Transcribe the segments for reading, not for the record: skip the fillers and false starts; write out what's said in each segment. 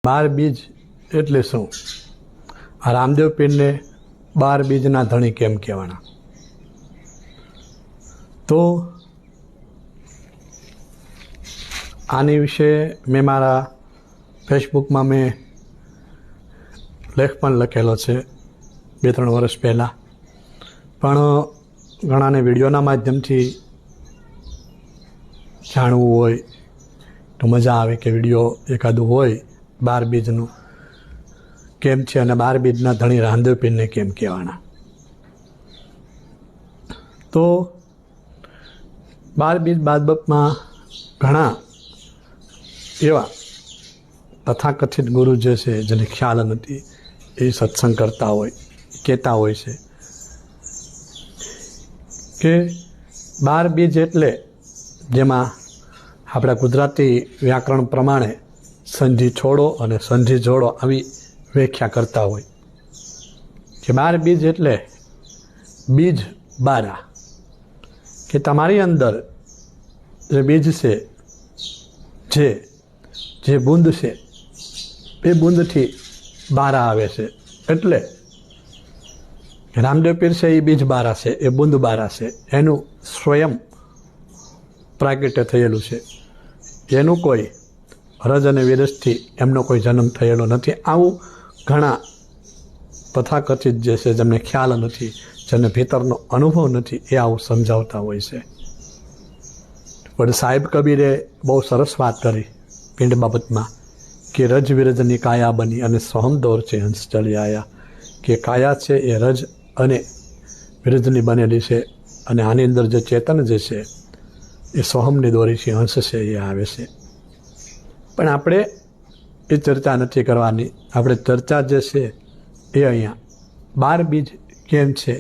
બાર બીજ એટલે શું? આ રામદેવ પીરને 12 બીજના ધણી કેમ કહેવાના? તો આની વિશે મેં મારા ફેસબુકમાં મેં લેખ પણ લખેલો છે 2-3 વર્ષ પહેલાં, પણ ઘણાને વિડીયોના માધ્યમથી જાણવું હોય તો મજા આવે કે વિડીયો એકાદું હોય 12 બીજનું કેમ છે અને 12 બીજના ધણી રામદેવ પીરને કેમ કહેવાના. તો 12 બીજ બાબતમાં ઘણા એવા તથાકથિત ગુરુ જે છે જેને ખ્યાલ નથી એ સત્સંગ કરતા હોય, કહેતા હોય છે કે 12 બીજ એટલે જેમાં આપણા ગુજરાતી વ્યાકરણ પ્રમાણે સંધિ છોડો અને સંધિ જોડો આવી વ્યાખ્યા કરતા હોય કે 12 બીજ એટલે બીજ 12 કે તમારી અંદર જે બીજ છે જે બુંદ છે એ બુંદથી 12 આવે છે. એટલે રામદેવ પીર છે એ બીજ 12 છે, એ બુંદ 12 છે, એનું સ્વયં પ્રાગટ્ય થયેલું છે. એનું કોઈ રજ અને વિરજથી એમનો કોઈ જન્મ થયેલો નથી. આવું ઘણા તથાકથિત જે છે જેમને ખ્યાલ નથી, જેને ભીતરનો અનુભવ નથી, એ આવું સમજાવતા હોય છે. પણ સાહેબ કબીરે બહુ સરસ વાત કરી પિંડ બાબતમાં કે રજ વિરજની કાયા બની અને સોહમ દોર છે હંસ ચલી આયા, કે કાયા છે એ રજ અને વિરજની બનેલી છે અને આની અંદર જે ચેતન જે છે એ સોહમની દોરીથી હંસ છે એ આવે છે. પણ આપણે એ ચર્ચા નથી કરવાની. આપણે ચર્ચા જે છે એ અહીંયા 12 બીજ કેમ છે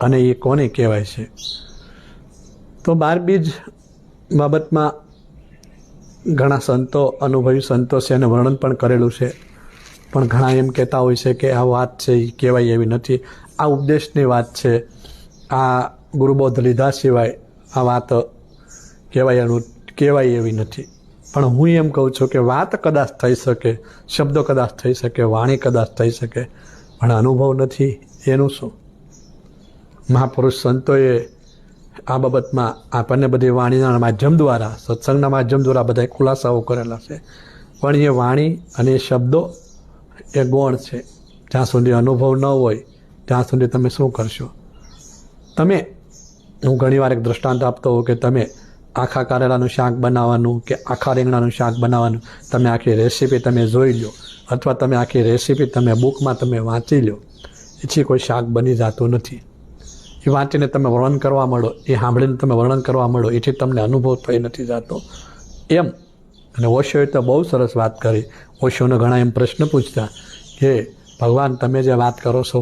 અને એ કોને કહેવાય છે. તો 12 બીજ બાબતમાં ઘણા સંતો, અનુભવી સંતો છે એને વર્ણન પણ કરેલું છે, પણ ઘણા એમ કહેતા હોય છે કે આ વાત છે એ કહેવાય એવી નથી, આ ઉપદેશની વાત છે, આ ગુરુબોધ લીધા સિવાય આ વાત કહેવાય એવી નથી. પણ હું એમ કહું છું કે વાત કદાચ થઈ શકે, શબ્દો કદાચ થઈ શકે, વાણી કદાચ થઈ શકે, પણ અનુભવ નથી એનું શું? મહાપુરુષ સંતોએ આ બાબતમાં આપણને બધી વાણીના માધ્યમ દ્વારા, સત્સંગના માધ્યમ દ્વારા બધા ખુલાસાઓ કરેલા છે, પણ એ વાણી અને એ શબ્દો એ ગૌણ છે. જ્યાં સુધી અનુભવ ન હોય ત્યાં સુધી તમે શું કરશો? હું ઘણીવાર એક દૃષ્ટાંત આપતો હોઉં કે તમે આખા કારેલાનું શાક બનાવવાનું કે આખા રીંગણાનું શાક બનાવવાનું તમે આખી રેસીપી તમે જોઈ લો, અથવા તમે આખી રેસીપી તમે બુકમાં તમે વાંચી લો, એથી કોઈ શાક બની જતું નથી. એ વાંચીને તમે વર્ણન કરવા માંડો, એ સાંભળીને તમે વર્ણન કરવા માંડો, એથી તમને અનુભવ થઈ નથી જતો. એમ અને ઓશોએ તો બહુ સરસ વાત કરી. ઓશોને ઘણા એમ પ્રશ્ન પૂછતા કે ભગવાન તમે જે વાત કરો છો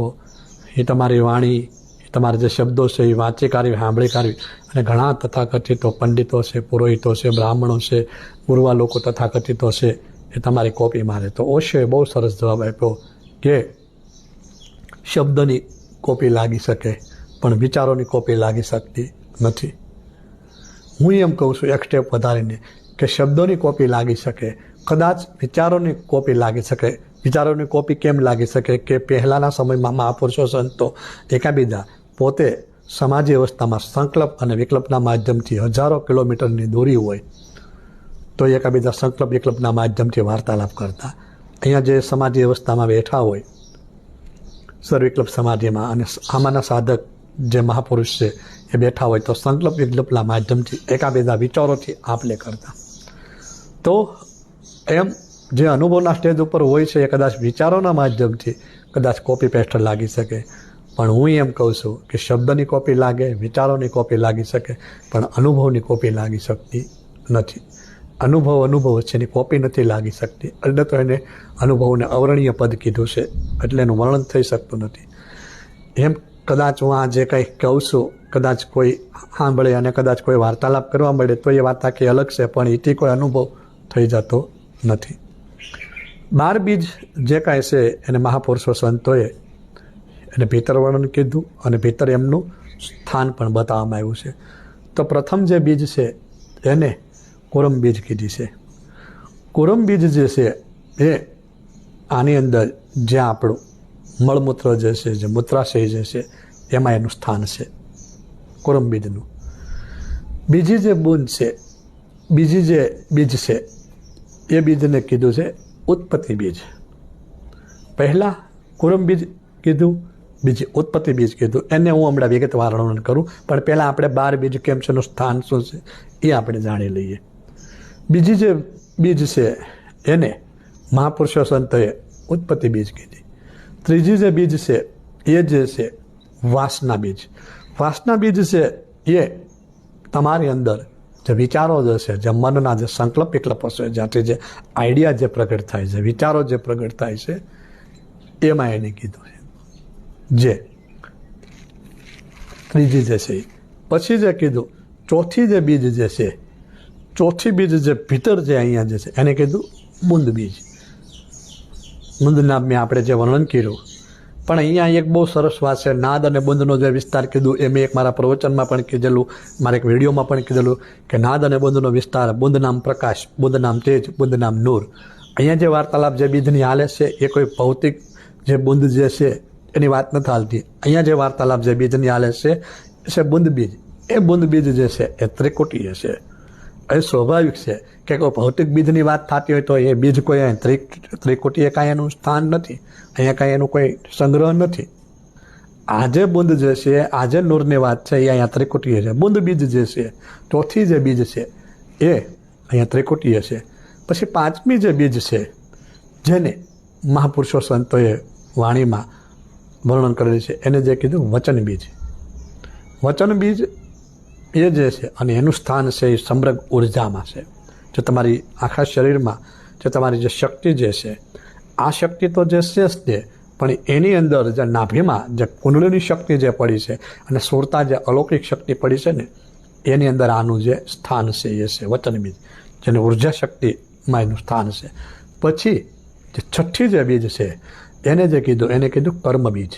એ તમારી વાણી, એ તમારા જે શબ્દો છે એ વાંચી કાઢવી, સાંભળી કાઢવી, અને ઘણા તથાકથિતો પંડિતો છે, પુરોહિતો છે, બ્રાહ્મણો છે, ગુરવા લોકો તથાકથિતો છે એ તમારી કોપી મારે. તો ઓશોએ બહુ સરસ જવાબ આપ્યો કે શબ્દની કોપી લાગી શકે પણ વિચારોની કોપી લાગી શકતી નથી. હું એમ કહું છું એક સ્ટેપ વધારીને કે શબ્દોની કોપી લાગી શકે, કદાચ વિચારોની કોપી લાગી શકે. વિચારોની કોપી કેમ લાગી શકે કે પહેલાંના સમયમાં મહાપુરુષો સંતો એકાબીજા પોતે સમાજી અવસ્થામાં સંકલ્પ અને વિકલ્પના માધ્યમથી હજારો કિલોમીટરની દૂરી હોય તો એકાબીજા સંકલ્પ વિકલ્પના માધ્યમથી વાર્તાલાપ કરતા. અહીંયા જે સમાજી અવસ્થામાં બેઠા હોય સર્વિકલ્પ સમાધિમાં, અને આમાંના સાધક જે મહાપુરુષ છે એ બેઠા હોય તો સંકલ્પ વિકલ્પના માધ્યમથી એકાબીજા વિચારોથી આપલે કરતા. તો એમ જે અનુભવના સ્ટેજ ઉપર હોય છે એ કદાચ વિચારોના માધ્યમથી કદાચ કોપી પેસ્ટ લાગી શકે, પણ હું એમ કહું છું કે શબ્દની કોપી લાગે, વિચારોની કોપી લાગી શકે, પણ અનુભવની કોપી લાગી શકતી નથી. અનુભવ છે એની કોપી નથી લાગી શકતી. એટલે તો એને અનુભવને અવર્ણનીય પદ કીધું છે, એટલે એનું વર્ણન થઈ શકતું નથી. એમ કદાચ હું આ જે કંઈ કહું છું કદાચ કોઈ સાંભળે અને કદાચ કોઈ વાર્તાલાપ કરવા મળે તો એ વાત આખી અલગ છે, પણ એથી કોઈ અનુભવ થઈ જતો નથી. 12 બીજ જે કાંઈ છે એને મહાપુરુષો સંતોએ એને ભીતર વર્ણન કીધું અને ભીતર એમનું સ્થાન પણ બતાવવામાં આવ્યું છે. તો પ્રથમ જે બીજ છે એને કુરમ બીજ કીધી છે. કુરમ બીજ જે છે એ આની અંદર જ્યાં આપણું મળમૂત્ર જે છે, જે મૂત્રાશય જે છે, એમાં એનું સ્થાન છે કુરમ બીજનું. બીજી જે બૂંદ છે, બીજી જે બીજ છે, એ બીજને કીધું છે ઉત્પત્તિ બીજ. પહેલાં કુરમ બીજ કીધું, બીજી ઉત્પત્તિ બીજ કીધું. એને હું હમણાં વિગતવાર વર્ણન કરું, પણ પહેલાં આપણે 12 બીજ કેમ છે, એનું સ્થાન શું છે એ આપણે જાણી લઈએ. બીજી જે બીજ છે એને મહાપુરુષો સંતોએ ઉત્પત્તિ બીજ કીધી. ત્રીજી જે બીજ છે એ જે છે વાસના બીજ. વાસના બીજ છે એ તમારી અંદર જે વિચારો જે છે, જે મનના જે સંકલ્પ વિકલ્પો છે, જ્યાંથી જે આઈડિયા જે પ્રગટ થાય છે, વિચારો જે પ્રગટ થાય છે, એમાં એને કીધું છે જે ત્રીજી જે છે. પછી જે કીધું ચોથી જે બીજ જે છે, ચોથી બીજ જે ભીતર જે અહીંયા જે છે એને કીધું બુંદ બીજ. બુંદ નામે આપણે જે વર્ણન કર્યું, પણ અહીંયા એક બહુ સરસ વાત છે. નાદ અને બુંદનો જે વિસ્તાર કીધું એ મેં એક મારા પ્રવચનમાં પણ કીધેલું, મારા એક વિડીયોમાં પણ કીધેલું કે નાદ અને બુંદનો વિસ્તાર, બુંદ નામ પ્રકાશ, બુંદ નામ તેજ, બુંદ નામ નૂર. અહીંયા જે વાર્તાલાપ જે બીજની હાલે છે એ કોઈ ભૌતિક જે બુંદ જે છે એની વાત નથી હાલતી. અહીંયા જે વાર્તાલાપ જે બીજની હાલે છે બુંદ બીજ. એ બુંદ બીજ જે છે એ ત્રિકુટીય છે. એ સ્વાભાવિક છે કે કોઈ ભૌતિક બીજની વાત થતી હોય તો એ બીજ કોઈ ત્રિકુટીય કાંઈ એનું સ્થાન નથી, અહીંયા કાંઈ એનું કોઈ સંગ્રહ નથી. આ જે બુંદ જે છે, આ જે નૂરની વાત છે એ અહીંયા ત્રિકુટીય છે. બુંદ બીજ જે છે, ચોથી જે બીજ છે એ અહીંયા ત્રિકુટીય છે. પછી પાંચમી જે બીજ છે જેને મહાપુરુષો સંતોએ વાણીમાં વર્ણન કરેલું છે એને જે કીધું વચન બીજ. વચન બીજ એ જે છે અને એનું સ્થાન છે એ સમગ્ર ઉર્જામાં છે. જે તમારી આખા શરીરમાં જે તમારી જે શક્તિ જે છે, આ શક્તિ તો જે છે જ તે, પણ એની અંદર જે નાભીમાં જે કુંડળીની શક્તિ જે પડી છે અને સુરતા જે અલૌકિક શક્તિ પડી છે ને, એની અંદર આનું જે સ્થાન છે એ છે વચન બીજ, જેને ઉર્જા શક્તિમાં એનું સ્થાન છે. પછી જે છઠ્ઠી જે બીજ છે એને જે કીધું એને કીધું કર્મ બીજ.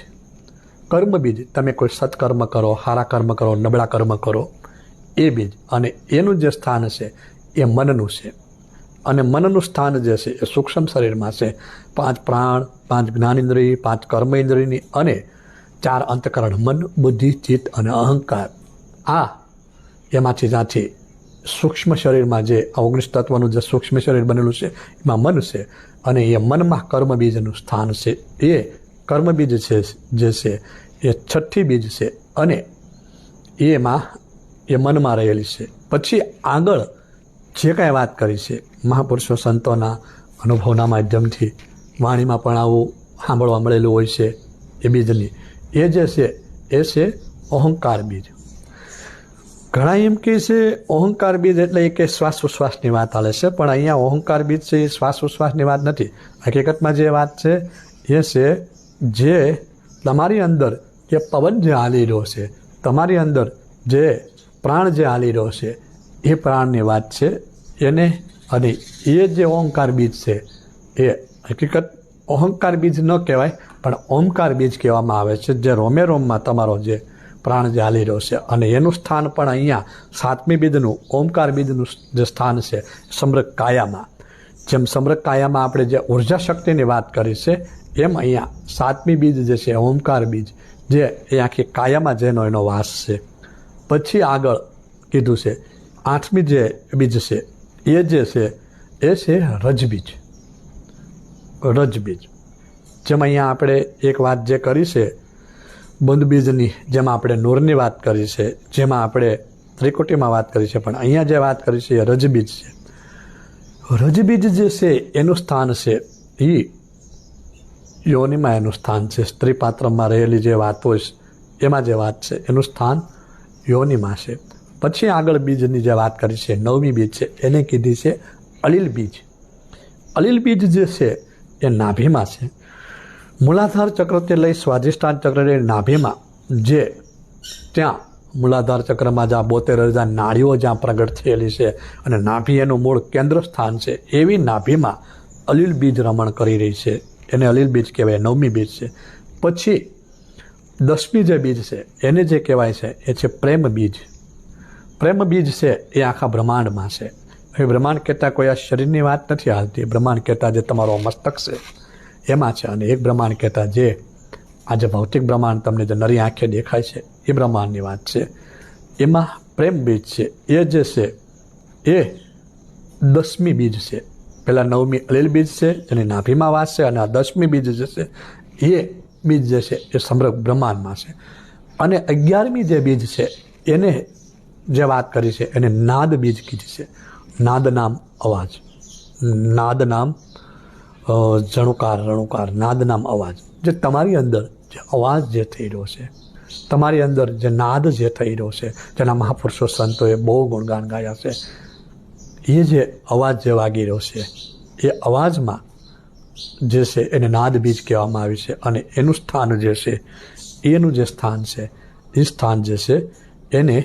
કર્મ બીજ, તમે કોઈ સત્કર્મ કરો, સારા કર્મ કરો, નબળા કર્મ કરો, એ બીજ. અને એનું જે સ્થાન છે એ મનનું છે. અને મનનું સ્થાન જે છે એ સૂક્ષ્મ શરીરમાં છે. 5 પ્રાણ, 5 જ્ઞાનેન્દ્રિય, 5 કર્મ ઇન્દ્રિયની અને 4 અંતકરણ, મન, બુદ્ધિ, ચિત્ત અને અહંકાર. આ એમાંથી જ્યાંથી સૂક્ષ્મ શરીરમાં જે 19 તત્વનું જે સૂક્ષ્મ શરીર બનેલું છે એમાં મન છે. અને એ મનમાં કર્મ બીજનું સ્થાન છે. એ કર્મ બીજ છે જે છે એ છઠ્ઠી બીજ છે અને એમાં એ મનમાં રહેલી છે. પછી આગળ જે કાંઈ વાત કરી છે મહાપુરુષો સંતોના અનુભવના માધ્યમથી વાણીમાં પણ આવું સાંભળવા મળેલું હોય છે એ બીજની. એ જે છે એ છે અહંકાર બીજ. ઘણા એમ કહે છે અહંકાર બીજ એટલે એ કે શ્વાસ ઉશ્વાસની વાત હાલે છે, પણ અહીંયા અહંકાર બીજ છે એ શ્વાસ ઉશ્વાસની વાત નથી. હકીકતમાં જે વાત છે એ છે જે તમારી અંદર જે પવન જે હાલી રહ્યો છે, તમારી અંદર જે પ્રાણ જે હાલી રહ્યો છે એ પ્રાણની વાત છે એને. અને એ જે ઓમકાર બીજ છે એ હકીકત અહંકાર બીજ ન કહેવાય પણ ઓમકાર બીજ કહેવામાં આવે છે, જે રોમે રોમમાં તમારો જે પ્રાણ જે હાલી રહ્યો છે. અને એનું સ્થાન પણ અહીંયા 7મી બીજનું ઓમકાર બીજનું જે સ્થાન છે સમગ્ર કાયામાં. જેમ સમગ્ર કાયામાં આપણે જે ઉર્જા શક્તિની વાત કરી છે એમ અહીંયા 7મી બીજ જે છે ઓમકાર બીજ, જે એ આખી કાયામાં જેનો એનો વાસ છે. પછી આગળ કીધું છે 8મી જે બીજ છે એ જે છે એ છે રજબીજ. રજબીજ જેમ અહીંયા આપણે એક વાત જે કરી છે બુંદ બીજની, જેમાં આપણે નૂરની વાત કરી છે, જેમાં આપણે ત્રિકુટીમાં વાત કરી છે, પણ અહીંયા જે વાત કરી છે એ રજબીજ છે. રજબીજ જે છે એનું સ્થાન છે એ યોનિમાં એનું સ્થાન છે. સ્ત્રી પાત્રમાં રહેલી જે વાત હોય એમાં જે વાત છે એનું સ્થાન યોનિમાં છે. પછી આગળ બીજની જે વાત કરી છે 9મી બીજ છે એને કીધી છે અલિલ બીજ. અલિલ બીજ જે છે એ નાભીમાં છે. મૂલાધાર ચક્રથી લઈ સ્વાધિષ્ઠાન ચક્રની નાભીમાં જે ત્યાં મૂલાધાર ચક્રમાં જ્યાં 72,000 નાડીઓ જ્યાં પ્રગટ થયેલી છે અને નાભી એનું મૂળ કેન્દ્ર સ્થાન છે, એવી નાભીમાં અલિલ બીજ રમણ કરી રહી છે. એને અલિલ બીજ કહેવાય, 9મી બીજ છે. પછી 10મી જે બીજ છે એને જે કહેવાય છે એ છે પ્રેમ બીજ. પ્રેમ બીજ છે એ આખા બ્રહ્માંડમાં છે. એ બ્રહ્માંડ કહેતા કોઈ આ શરીરની વાત નથી હાલતી. બ્રહ્માંડ કહેતા જે તમારો મસ્તક છે એમાં છે. અને એક બ્રહ્માંડ કહેતા જે આજે ભૌતિક બ્રહ્માંડ તમને જે નરી આંખે દેખાય છે એ બ્રહ્માંડની વાત છે. એમાં પ્રેમ બીજ છે એ જે છે એ 10મી બીજ છે. પહેલાં 9મી અલીલ બીજ છે જેની નાભીમાં વાસ છે, અને આ 10મી બીજ જે છે એ બીજ જે છે એ સમગ્ર બ્રહ્માંડમાં છે. અને 11મી જે બીજ છે એને જે વાત કરી છે એને નાદ બીજ કીધી છે. નાદ નામ અવાજ, નાદ નામ જણુકાર રણુકાર, નાદ નામ અવાજ. જે તમારી અંદર જે અવાજ જે થઈ રહ્યો છે, તમારી અંદર જે નાદ જે થઈ રહ્યો છે, જેના મહાપુરુષો સંતોએ બહુ ગુણગાન ગાયા છે, એ જે અવાજ જે વાગી રહ્યો છે એ અવાજમાં જે છે એને નાદ બીજ કહેવામાં આવ્યું છે. અને એનું સ્થાન જે છે, એનું જે સ્થાન છે એ સ્થાન જે છે એને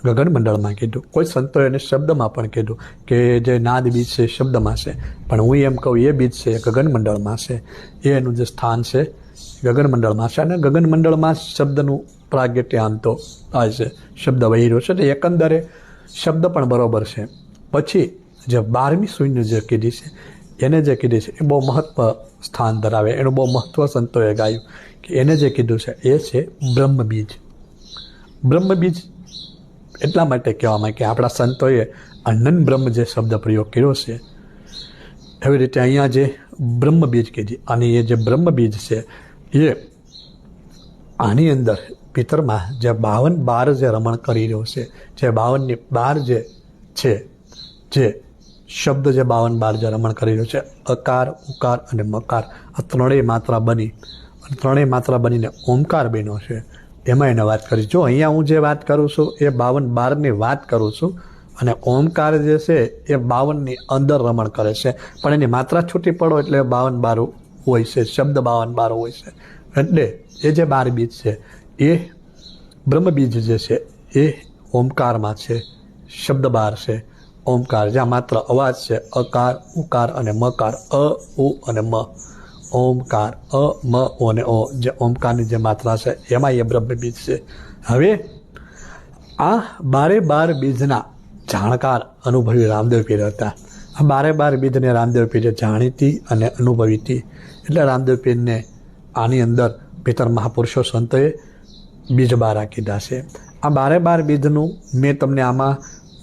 ગગનમંડળમાં કીધું. કોઈ સંતોએ એને શબ્દમાં પણ કીધું કે જે નાદ બીજ છે શબ્દમાં છે, પણ હું એમ કહું એ બીજ છે ગગનમંડળમાં છે. એનું જે સ્થાન છે ગગનમંડળમાં છે. અને ગગનમંડળમાં શબ્દનું પ્રાગટ્ય આમ તો થાય છે, શબ્દ વહી રહ્યો છે. એટલે એકંદરે શબ્દ પણ બરોબર છે. પછી જે 12મી શૂન્ય જે કીધી છે એને જે કીધી છે એ બહુ મહત્વ સ્થાન ધરાવે, એનું બહુ મહત્વ સંતોએ ગાયું કે એને જે કીધું છે એ છે બ્રહ્મબીજ. બ્રહ્મબીજ એટલા માટે કહેવામાં કે આપણા સંતોએ અનન બ્રહ્મ જે શબ્દ પ્રયોગ કર્યો છે એવી રીતે અહીંયા જે બ્રહ્મબીજ કીધી. અને એ જે બ્રહ્મબીજ છે એ આની અંદર પિતરમાં જે 52 બાર જે રમણ કરી રહ્યો છે, જે 52ની બાર જે છે, જે શબ્દ જે 52 બાર જે રમણ કરી રહ્યો છે, અકાર ઉકાર અને મકાર, આ ત્રણેય માત્રા બની અને ત્રણેય માત્રા બનીને ઓમકાર બન્યો છે. એમાં એને વાત કરી. જો અહીંયા હું જે વાત કરું છું એ 52 બારની વાત કરું છું, અને ઓમકાર જે છે એ 52ની અંદર રમણ કરે છે, પણ એની માત્રા છૂટી પડો એટલે 52 બાર હોય છે, શબ્દ 52 બાર હોય છે. એટલે એ જે 12 બીજ છે એ બ્રહ્મબીજ જે છે એ ઓમકારમાં છે, શબ્દ 12 છે ઓમકાર, જ્યાં માત્ર અવાજ છે અકાર ઉકાર અને મકાર, અ ઉ અને મ. ઓમકાર અ મ ઓ અને ઓ, જે ઓમકારની જે માત્રા છે એમાં એ બ્રહ્મબીજ છે. હવે આ 12 બીજના જાણકાર અનુભવી રામદેવ પીર હતા. આ 12 બીજને રામદેવ પીરે જાણીતી અને અનુભવી હતી. એટલે રામદેવ પીરને આની અંદર પિતર મહાપુરુષો સંતોએ બીજ 12 કીધા છે. આ 12 બીજનું મેં તમને આમાં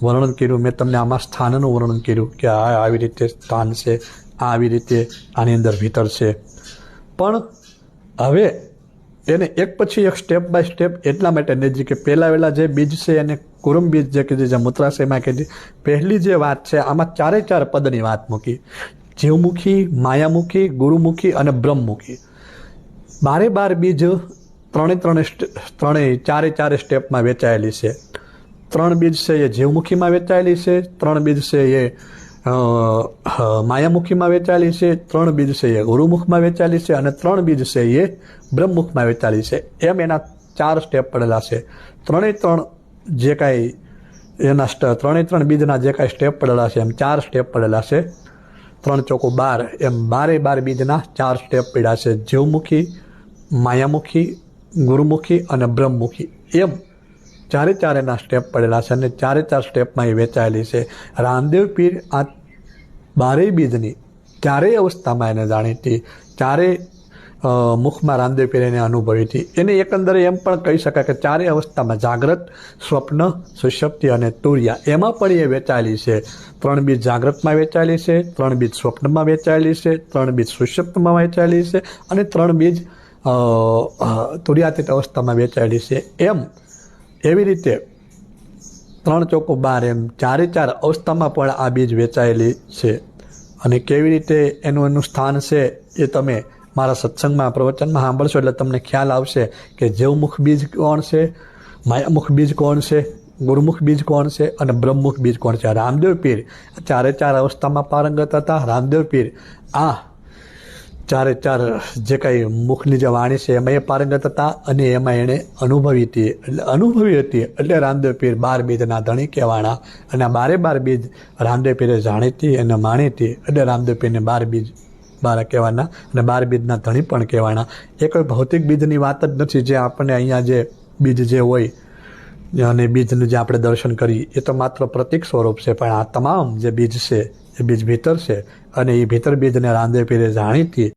વર્ણન કર્યું, મેં તમને આમાં સ્થાનનું વર્ણન કર્યું કે આ આવી રીતે સ્થાન છે, આ આવી રીતે આની અંદર ભીતર છે. પણ હવે એને એક પછી એક સ્ટેપ બાય સ્ટેપ એટલા માટે નહીં કે પહેલાં જે બીજ છે એને કુરુમ બીજ જે કીધી, જે મૂત્રાશયમાં કીધી. પહેલી જે વાત છે આમાં 4 પદની વાત મૂકી, જીવમુખી, માયામુખી, ગુરુમુખી અને બ્રહ્મમુખી. 12 બીજ ત્રણેય 4 સ્ટેપમાં વેચાયેલી છે. 3 બીજ છે એ જીવમુખીમાં વેચાયેલી છે, 3 બીજ છે એ માયામુખીમાં વેચાયેલી છે, 3 બીજ છે એ ગુરુમુખમાં વેચાયેલી છે, અને 3 બીજ છે એ બ્રહ્મમુખમાં વેચાયેલી છે. એમ એના 4 સ્ટેપ પડેલા છે. 3 જે કાંઈ એના 3 બીજના જે કાંઈ સ્ટેપ પડેલા છે એમ 4 સ્ટેપ પડેલા છે. 3 ચોકો 12, એમ 12 બીજના 4 સ્ટેપ પડ્યા છે. જીવમુખી, માયામુખી, ગુરુમુખી અને બ્રહ્મમુખી, એમ 4 એના સ્ટેપ પડેલા છે. અને 4 સ્ટેપમાં એ વેચાયેલી છે. રામદેવ પીર આ 12 બીજની 4 અવસ્થામાં એને જાણી હતી, 4 મુખમાં રામદેવ પીર એને અનુભવી હતી. એને એકંદરે એમ પણ કહી શકાય કે 4 અવસ્થામાં જાગ્રત, સ્વપ્ન, સુષુપ્તિ અને તુર્યા એમાં પણ એ વેચાયેલી છે. 3 બીજ જાગ્રતમાં વેચાયેલી છે, 3 બીજ સ્વપ્નમાં વેચાયેલી છે, 3 બીજ સુષુપ્તમાં વેચાયેલી છે, અને 3 બીજ તુર્યાતીત અવસ્થામાં વેચાયેલી છે. એમ એવી રીતે 3 ચોકો 12 એમ 4 અવસ્થામાં પણ આ બીજ વેચાયેલી છે. અને કેવી રીતે એનું સ્થાન છે એ તમે મારા સત્સંગમાં પ્રવચનમાં સાંભળશો એટલે તમને ખ્યાલ આવશે કે જીવમુખ બીજ કોણ છે, માયામુખ બીજ કોણ છે, ગુરુમુખ બીજ કોણ છે અને બ્રહ્મમુખ બીજ કોણ છે. રામદેવ પીર 4 અવસ્થામાં પારંગત હતા. રામદેવ પીર આ 4 જે કાંઈ મુખની જે વાણી છે એમાં એ પારંગત હતા, અને એમાં એણે અનુભવી હતી. એટલે રામદેવ પીર 12 બીજના ધણી કહેવાના. અને આ 12 બીજ રામદેવ પીરે જાણીતી અને માણીતી, એટલે રામદેવ પીરને 12 બીજ 12 કહેવાના અને 12 બીજના ધણી પણ કહેવાના. એ કોઈ ભૌતિક બીજની વાત જ નથી જે આપણને અહીંયા જે બીજ જે હોય અને બીજનું જે આપણે દર્શન કરીએ એ તો માત્ર પ્રતીક સ્વરૂપ છે. પણ આ તમામ જે બીજ છે એ બીજ ભીતર છે, અને એ ભીતર બીજને રામદેવ પીરે જાણીતી